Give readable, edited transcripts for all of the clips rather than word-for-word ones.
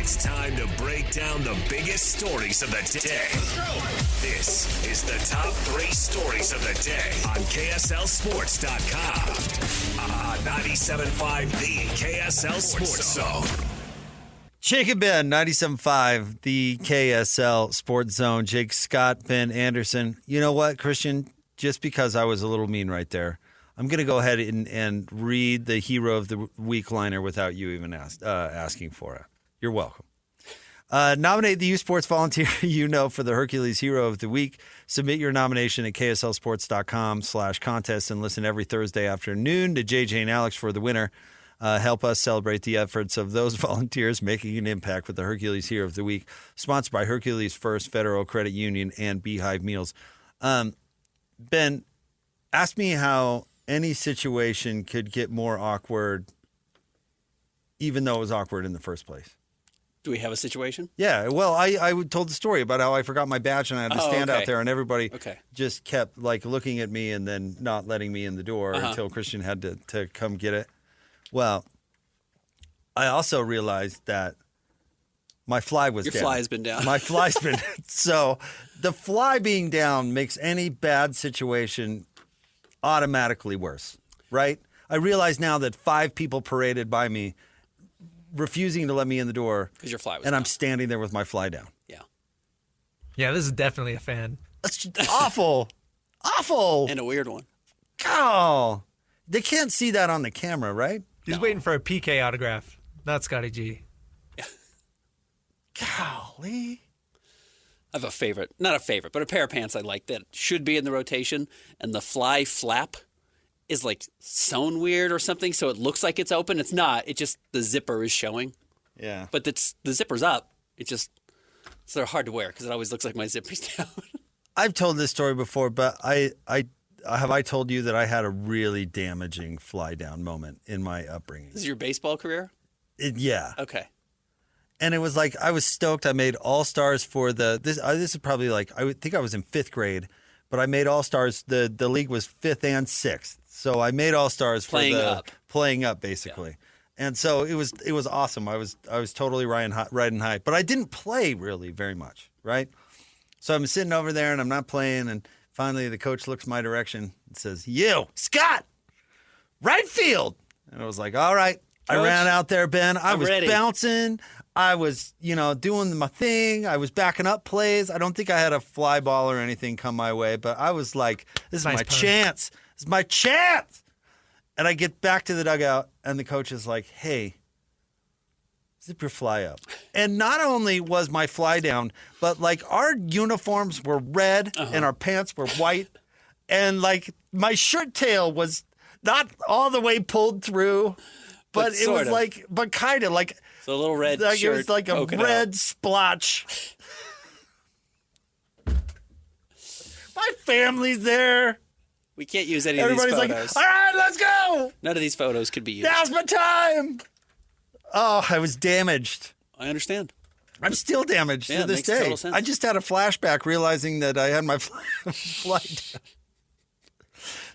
It's time to break down the biggest stories of the day. This is the top 3 stories of the day on KSLSports.com. 97.5, the KSL Sports Zone. Jake and Ben, 97.5, the KSL Sports Zone. Jake, Scott, Ben, Anderson. You know what, Christian? Just because I was a little mean right there, I'm going to go ahead and read the Hero of the Week liner without you even asking for it. You're welcome. Nominate the U Sports volunteer you know for the Hercules Hero of the Week. Submit your nomination at kslsports.com/contest and listen every Thursday afternoon to JJ and Alex for the winner. Help us celebrate the efforts of those volunteers making an impact with the Hercules Hero of the Week, sponsored by Hercules First Federal Credit Union and Beehive Meals. Ben, ask me how any situation could get more awkward, even though it was awkward in the first place. Do we have a situation? Yeah, well, I told the story about how I forgot my badge and I had to stand out there, and everybody just kept like looking at me and then not letting me in the door until Christian had to come get it. Well, I also realized that my fly was down. Your fly has been down. My fly's been so the fly being down makes any bad situation automatically worse, right? I realize now that 5 people paraded by me, refusing to let me in the door because your fly was and down. I'm standing there with my fly down. Yeah, this is definitely a fan. That's just awful. Awful. And a weird one. Oh, they can't see that on the camera, right? He's waiting for a PK autograph, not Scotty G. Golly. I have a favorite. Not a favorite, but a pair of pants I like that should be in the rotation, and the fly flap is like sewn weird or something, so it looks like it's open. It's not. It just, the zipper is showing. Yeah. But the zipper's up. It just, so they're hard to wear because it always looks like my zipper's down. I've told this story before, but I told you that I had a really damaging fly down moment in my upbringing. This is your baseball career? Yeah. Okay. And it was like I was stoked. I made All-Stars for this is probably like, I would think I was in 5th grade, but I made All-Stars. The league was 5th and 6th. So I made All-Stars for playing up basically. Yeah. And so it was awesome. I was totally riding high, but I didn't play really very much, right? So I'm sitting over there and I'm not playing, and finally the coach looks my direction and says, "You, Scott, right field." And I was like, "All right." Coach, I ran out there, Ben. I was ready. Bouncing. I was, doing my thing. I was backing up plays. I don't think I had a fly ball or anything come my way, but I was like, this is my chance. This is my chance. And I get back to the dugout, and the coach is like, "Hey, zip your fly up." And not only was my fly down, but like our uniforms were red and our pants were white. And like my shirt tail was not all the way pulled through, but it was like, but kind of like. So a little red shirt. It was like a red splotch. My family's there. We can't use any of these photos. Everybody's like, "All right, let's go." None of these photos could be used. Now's my time. Oh, I was damaged. I understand. I'm still damaged to this day. Total sense. I just had a flashback realizing that I had my flight down.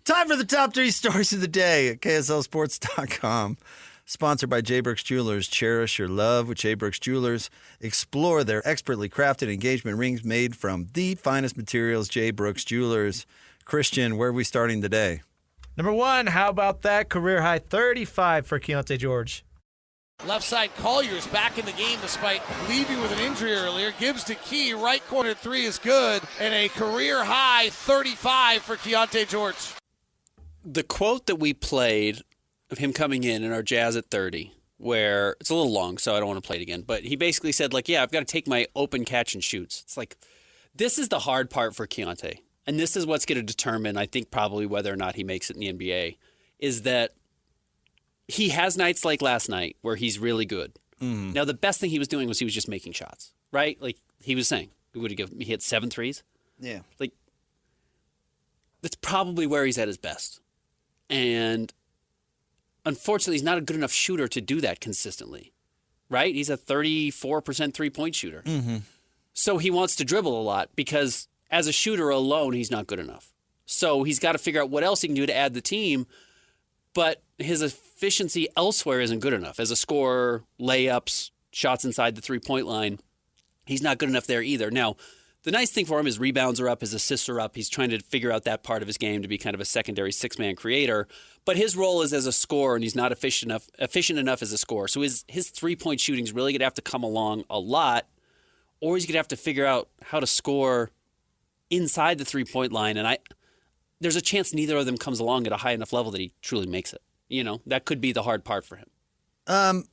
Time for the top 3 stories of the day at KSLSports.com. Sponsored by J. Brooks Jewelers. Cherish your love with J. Brooks Jewelers. Explore their expertly crafted engagement rings made from the finest materials. J. Brooks Jewelers. Christian, where are we starting today? Number 1, how about that? Career high 35 for Keyonte George. Left side, Collier's back in the game despite leaving with an injury earlier. Gives to Key, right corner 3 is good, and a career high 35 for Keyonte George. The quote that we played of him coming in our Jazz at 30, where it's a little long, so I don't want to play it again, but he basically said, like, yeah, I've got to take my open catch and shoots. It's like, this is the hard part for Keyonte, and this is what's going to determine, I think, probably whether or not he makes it in the NBA, is that he has nights like last night where he's really good. Mm. Now, the best thing he was doing was he was just making shots, right? Like he was saying, he hit 7 threes. Yeah. Like, that's probably where he's at his best. And unfortunately, he's not a good enough shooter to do that consistently, right? He's a 34% three-point shooter. Mm-hmm. So he wants to dribble a lot because as a shooter alone, he's not good enough. So he's got to figure out what else he can do to add the team, but his efficiency elsewhere isn't good enough. As a scorer, layups, shots inside the three-point line, he's not good enough there either. Now, the nice thing for him is rebounds are up, his assists are up. He's trying to figure out that part of his game to be kind of a secondary six-man creator. But his role is as a scorer, and he's not efficient enough as a scorer. So his three-point shooting is really going to have to come along a lot, or he's going to have to figure out how to score inside the three-point line. And there's a chance neither of them comes along at a high enough level that he truly makes it. That could be the hard part for him.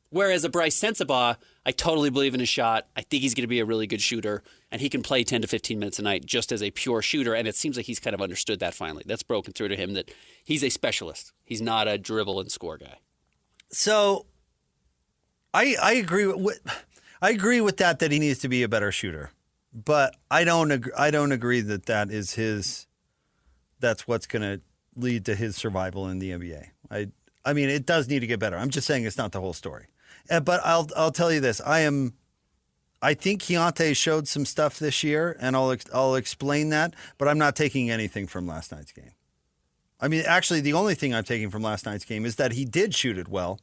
Whereas a Bryce Sensabaugh, I totally believe in his shot. I think he's going to be a really good shooter, and he can play 10 to 15 minutes a night just as a pure shooter, and it seems like he's kind of understood that finally. That's broken through to him that he's a specialist. He's not a dribble and score guy. So I agree with that he needs to be a better shooter. But I don't agree that that's what's going to lead to his survival in the NBA. I mean, it does need to get better. I'm just saying it's not the whole story. But I'll tell you this. I think Keyonte showed some stuff this year, and I'll explain that, but I'm not taking anything from last night's game. I mean, actually, the only thing I'm taking from last night's game is that he did shoot it well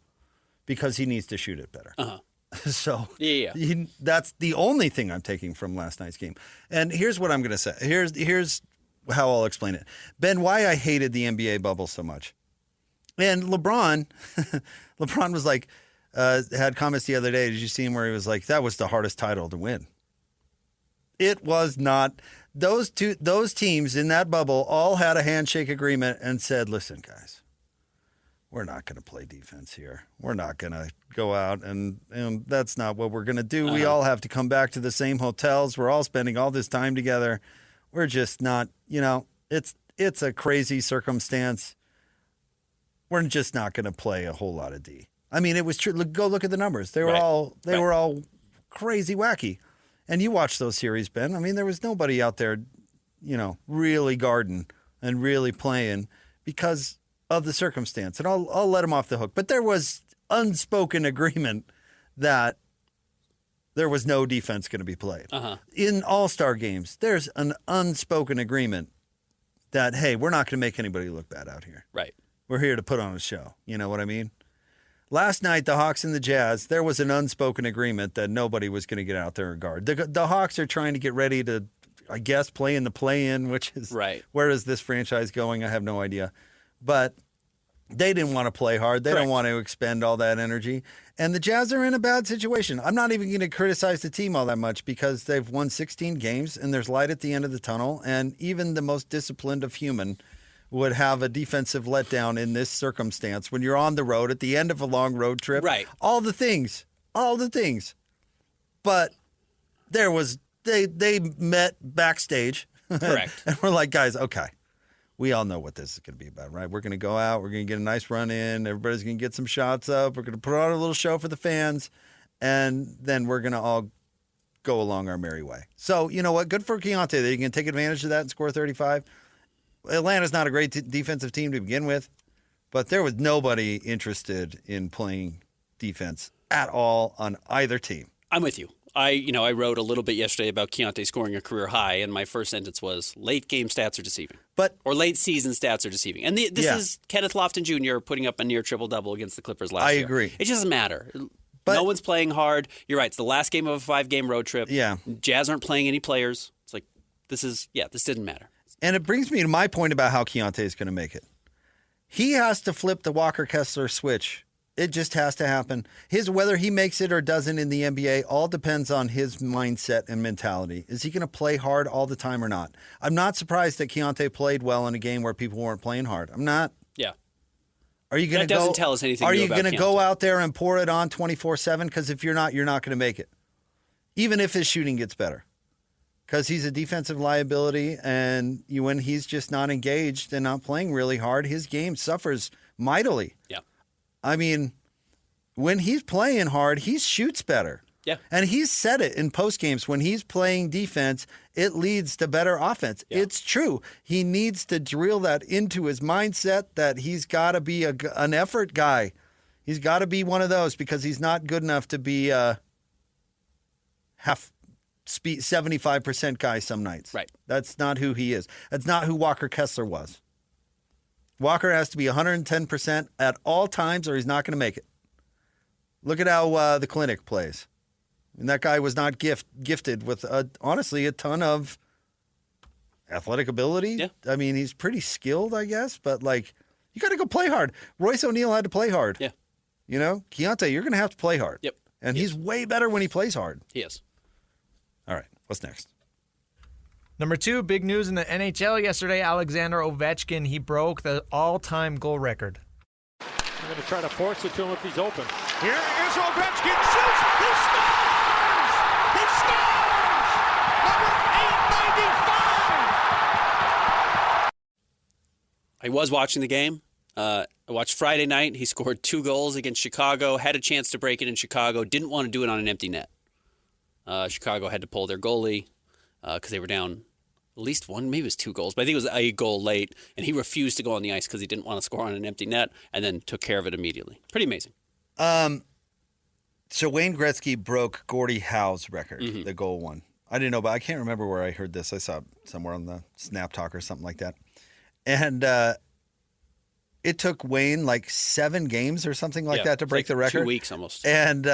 because he needs to shoot it better. Uh-huh. So yeah. That's the only thing I'm taking from last night's game. And here's what I'm going to say. Here's how I'll explain it. Ben, why I hated the NBA bubble so much. And LeBron was like, had comments the other day. Did you see him where he was like, that was the hardest title to win? It was not. Those teams in that bubble all had a handshake agreement and said, listen, guys, we're not going to play defense here. We're not going to go out and that's not what we're going to do. Uh-huh. We all have to come back to the same hotels. We're all spending all this time together. We're just not, it's a crazy circumstance. We're just not going to play a whole lot of D. I mean, it was true. Go look at the numbers. They were all crazy wacky. And you watch those series, Ben. I mean, there was nobody out there, really guarding and really playing because of the circumstance. And I'll let them off the hook. But there was unspoken agreement that there was no defense going to be played. Uh-huh. In all-star games, there's an unspoken agreement that, hey, we're not going to make anybody look bad out here. Right. We're here to put on a show. You know what I mean? Last night, the Hawks and the Jazz, there was an unspoken agreement that nobody was going to get out there and guard. The Hawks are trying to get ready to, I guess, play in the play-in, which is right. Where is this franchise going? I have no idea. But they didn't want to play hard. They don't want to expend all that energy. And the Jazz are in a bad situation. I'm not even going to criticize the team all that much because they've won 16 games and there's light at the end of the tunnel. And even the most disciplined of human would have a defensive letdown in this circumstance when you're on the road at the end of a long road trip. Right. All the things. But they met backstage. Correct. And we're like, guys, okay. We all know what this is going to be about, right? We're going to go out. We're going to get a nice run in. Everybody's going to get some shots up. We're going to put on a little show for the fans. And then we're going to all go along our merry way. So, you know what? Good for Keyonte. They can take advantage of that and score 35. Atlanta's not a great defensive team to begin with, but there was nobody interested in playing defense at all on either team. I'm with you. I wrote a little bit yesterday about Keyonte scoring a career high, and my first sentence was late game stats are deceiving. Or late season stats are deceiving. And this is Kenneth Lofton Jr. putting up a near triple-double against the Clippers last year. I agree. It doesn't matter. But no one's playing hard. You're right. It's the last game of a 5-game road trip. Yeah. Jazz aren't playing any players. It's like, this didn't matter. And it brings me to my point about how Keyonte is going to make it. He has to flip the Walker Kessler switch. It just has to happen. Whether he makes it or doesn't in the NBA all depends on his mindset and mentality. Is he going to play hard all the time or not? I'm not surprised that Keyonte played well in a game where people weren't playing hard. I'm not. Yeah. Are you going to doesn't tell us anything. Are you going to go out there and pour it on 24/7? Because if you're not going to make it. Even if his shooting gets better. Because he's a defensive liability, and when he's just not engaged and not playing really hard, his game suffers mightily. Yeah. I mean, when he's playing hard, he shoots better. Yeah. And he's said it in post games. When he's playing defense, it leads to better offense. Yeah. It's true. He needs to drill that into his mindset that he's got to be an effort guy. He's got to be one of those because he's not good enough to be half 75% guy some nights. Right. That's not who he is. That's not who Walker Kessler was. Walker has to be 110% at all times or he's not going to make it. Look at how the Clinic plays. And that guy was not gifted with, honestly, a ton of athletic ability. Yeah. I mean, he's pretty skilled, I guess, but like, you got to go play hard. Royce O'Neal had to play hard. Yeah. You know, Keyonte, you're going to have to play hard. Yep. And he's way better when he plays hard. He is. All right. What's next? Number 2, big news in the NHL yesterday. Alexander Ovechkin, he broke the all-time goal record. I'm going to try to force it to him if he's open. Here is Ovechkin. Shoots. He scores! He scores! Number 895! I was watching the game. I watched Friday night. He scored 2 goals against Chicago, had a chance to break it in Chicago, didn't want to do it on an empty net. Chicago had to pull their goalie because they were down at least one, maybe it was 2 goals, but I think it was a goal late, and he refused to go on the ice because he didn't want to score on an empty net, and then took care of it immediately. Pretty amazing. So Wayne Gretzky broke Gordie Howe's record, the goal one. I didn't know, but I can't remember where I heard this. I saw it somewhere on the Snap Talk or something like that. And it took Wayne like 7 games or something like that to break the record. 2 weeks almost. And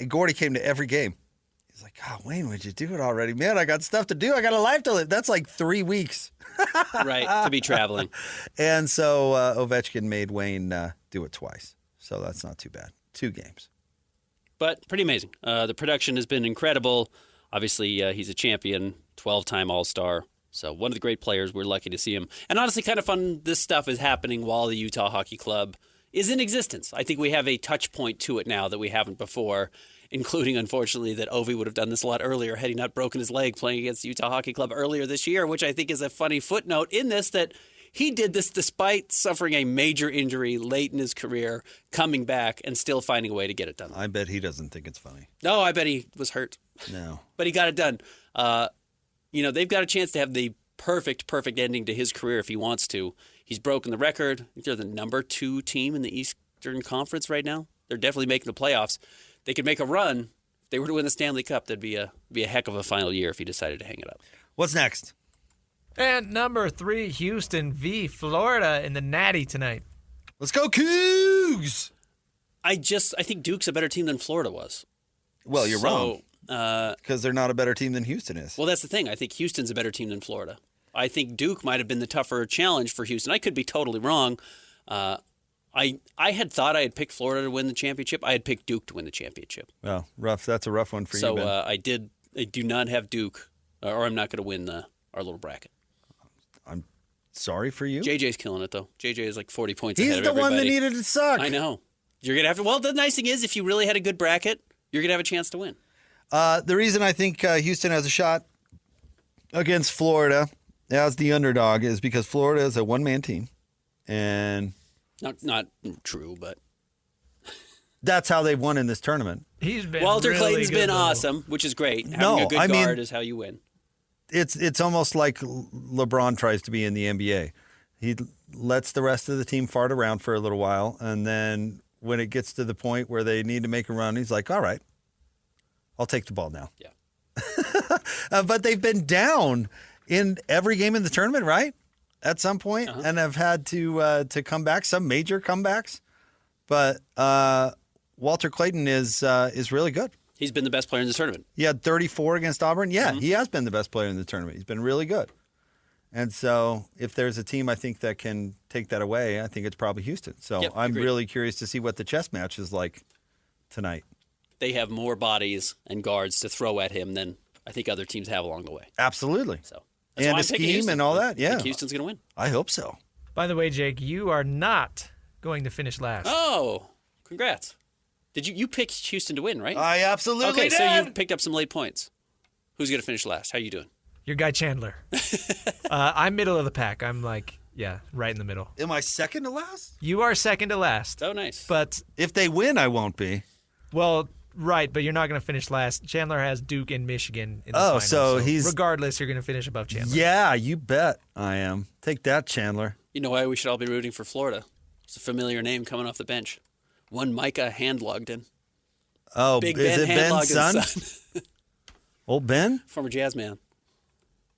Gordie came to every game. He's like, "God, Wayne, would you do it already? Man, I got stuff to do. I got a life to live." That's like 3 weeks. Right, to be traveling. And so Ovechkin made Wayne do it twice. So that's not too bad. 2 games. But pretty amazing. The production has been incredible. Obviously, he's a champion, 12-time All-Star. So one of the great players. We're lucky to see him. And honestly, kind of fun, this stuff is happening while the Utah Hockey Club is in existence. I think we have a touch point to it now that we haven't before, including, unfortunately, that Ovi would have done this a lot earlier had he not broken his leg playing against the Utah Hockey Club earlier this year, which I think is a funny footnote in this, that he did this despite suffering a major injury late in his career, coming back and still finding a way to get it done. I bet he doesn't think it's funny. No, I bet he was hurt. No. But he got it done. They've got a chance to have the perfect ending to his career if he wants to. He's broken the record. I think they're the number 2 team in the Eastern Conference right now. They're definitely making the playoffs. They could make a run. If they were to win the Stanley Cup, that'd be a heck of a final year if he decided to hang it up. What's next? And number 3, Houston v. Florida in the Natty tonight. Let's go, Cougs! I think Duke's a better team than Florida was. Well, you're wrong. Because they're not a better team than Houston is. Well, that's the thing. I think Houston's a better team than Florida. I think Duke might have been the tougher challenge for Houston. I could be totally wrong. I had thought I had picked Florida to win the championship. I had picked Duke to win the championship. Well, rough. That's a rough one for you, Ben. So I do not have Duke, or I'm not going to win our little bracket. I'm sorry for you. JJ's killing it, though. JJ is like 40 points He's ahead of the everybody. one that needed to suck. I know. You're going to have to. Well, the nice thing is, if you really had a good bracket, you're going to have a chance to win. The reason I think Houston has a shot against Florida as the underdog is because Florida is a one-man team, and not true, but that's how they've won in this tournament. He's been Walter really Clayton's good, been though. awesome, which is great. Having No, a good I mean- guard is how you win. It's almost like LeBron tries to be in the NBA. He lets the rest of the team fart around for a little while, and then when it gets to the point where they need to make a run, he's like, "All right, I'll take the ball now." Yeah. But they've been down in every game in the tournament, right? At some point, and have had to come back, some major comebacks. But Walter Clayton is really good. He's been the best player in the tournament. He had 34 against Auburn. Yeah, he has been the best player in the tournament. He's been really good. And so if there's a team I think that can take that away, I think it's probably Houston. So Yep, I'm agreed. really curious to see what the chess match is like tonight. They have more bodies and guards to throw at him than I think other teams have along the way. Absolutely. So that's And why a I'm picking scheme Houston. and all that, I think yeah. Houston's going to win. I hope so. By the way, Jake, you are not going to finish last. Oh, congrats. Did you picked Houston to win, right? I absolutely okay, did. so you picked up some late points. Who's going to finish last? How you doing? Your guy Chandler. I'm middle of the pack. I'm right in the middle. Am I second to last? You are second to last. Oh, nice. But, If they win, I won't be. well, right, but you're not going to finish last. Chandler has Duke and Michigan in the final. So he's- regardless, you're going to finish above Chandler. Yeah, you bet I am. Take that, Chandler. You know why we should all be rooting for Florida? It's a familiar name coming off the bench. One Micah Handlogden. Oh, Big is Ben it Ben's Handlogden's son? son. Old Ben? Former jazz man.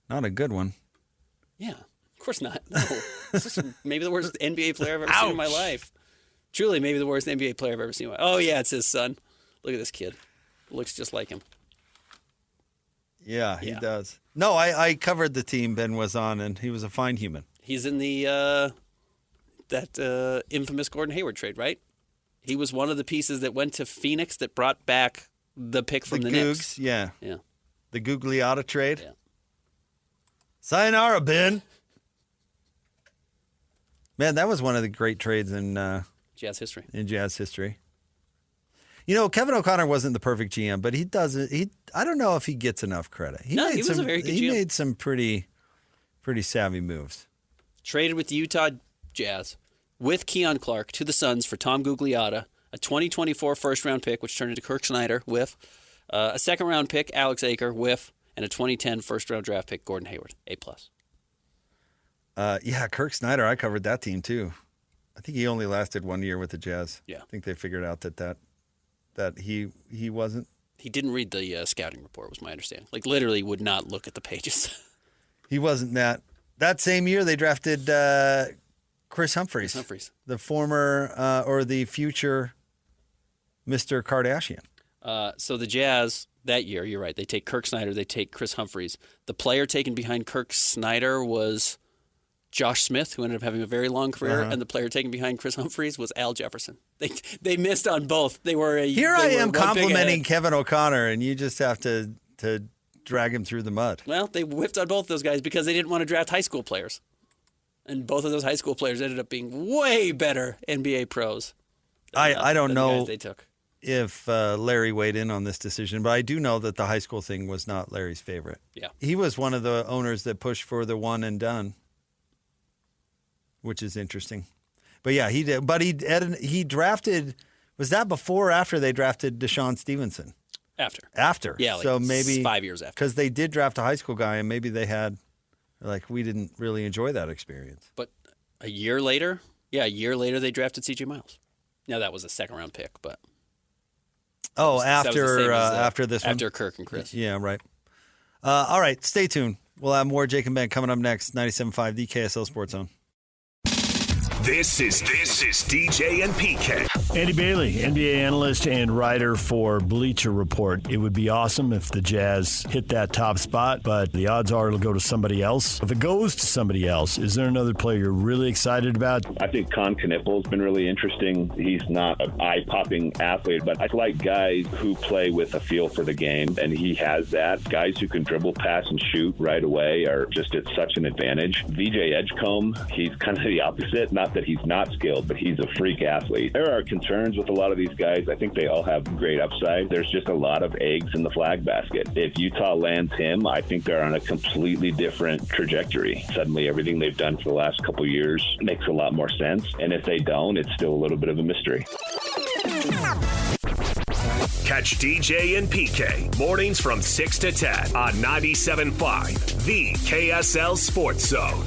Not a good one. Yeah, of course not. No. This is maybe the worst NBA player I've ever seen in my life. Truly, maybe the worst NBA player I've ever seen. Oh, yeah, it's his son. Look at this kid. Looks just like him. Yeah, he does. No, I covered the team Ben was on, and he was a fine human. He's in the that infamous Gordon Hayward trade, right? He was one of the pieces that went to Phoenix that brought back the pick from the Knicks. Yeah. Yeah. The Gugliotta trade. Yeah. Sayonara, Ben. Man, that was one of the great trades in Jazz history. You know, Kevin O'Connor wasn't the perfect GM, but he doesn't. I don't know if he gets enough credit. He was a very good GM. He made some pretty savvy moves. Traded with the Utah Jazz with Keon Clark to the Suns for Tom Gugliotta, a 2024 first-round pick, which turned into Kirk Snyder, with a second-round pick, Alex Aker, with, and a 2010 first-round draft pick, Gordon Hayward, A+. Yeah, Kirk Snyder, I covered that team too. I think he only lasted 1 year with the Jazz. Yeah. I think they figured out that he wasn't. He didn't read the scouting report, was my understanding. Like, literally would not look at the pages. He wasn't that. That same year, they drafted Chris Humphries. The former or the future Mr. Kardashian. So the Jazz, that year, you're right, they take Kirk Snyder, they take Chris Humphries. The player taken behind Kirk Snyder was Josh Smith, who ended up having a very long career, and the player taken behind Chris Humphries was Al Jefferson. They missed on both. I am complimenting Kevin O'Connor, and you just have to drag him through the mud. Well, they whiffed on both those guys because they didn't want to draft high school players. And both of those high school players ended up being way better NBA pros. I don't know they took. if Larry weighed in on this decision, but I do know that the high school thing was not Larry's favorite. Yeah. He was one of the owners that pushed for the one and done, which is interesting. But yeah, he did. But he drafted. Was that before or after they drafted Deshaun Stevenson? After. Yeah, like so maybe 5 years after. Because they did draft a high school guy, and maybe they had, we didn't really enjoy that experience. But a year later, they drafted C.J. Miles. Now that was a second-round pick, but. After this one? After Kirk and Chris. Yeah, right. All right, stay tuned. We'll have more Jake and Ben coming up next. 97.5, the KSL Sports Zone. This is DJ and PK. Andy Bailey, NBA analyst and writer for Bleacher Report. It would be awesome if the Jazz hit that top spot, but the odds are it'll go to somebody else. If it goes to somebody else, is there another player you're really excited about? I think Con Knippel's been really interesting. He's not an eye-popping athlete, but I like guys who play with a feel for the game, and he has that. Guys who can dribble, pass, and shoot right away are just at such an advantage. VJ Edgecombe, he's kind of the opposite. Not that he's not skilled, but he's a freak athlete. There are concerns with a lot of these guys. I think they all have great upside. There's just a lot of eggs in the flag basket. If Utah lands him, I think they're on a completely different trajectory. Suddenly, everything they've done for the last couple of years makes a lot more sense. And if they don't, it's still a little bit of a mystery. Catch DJ and PK mornings from 6 to 10 on 97.5, the KSL Sports Zone.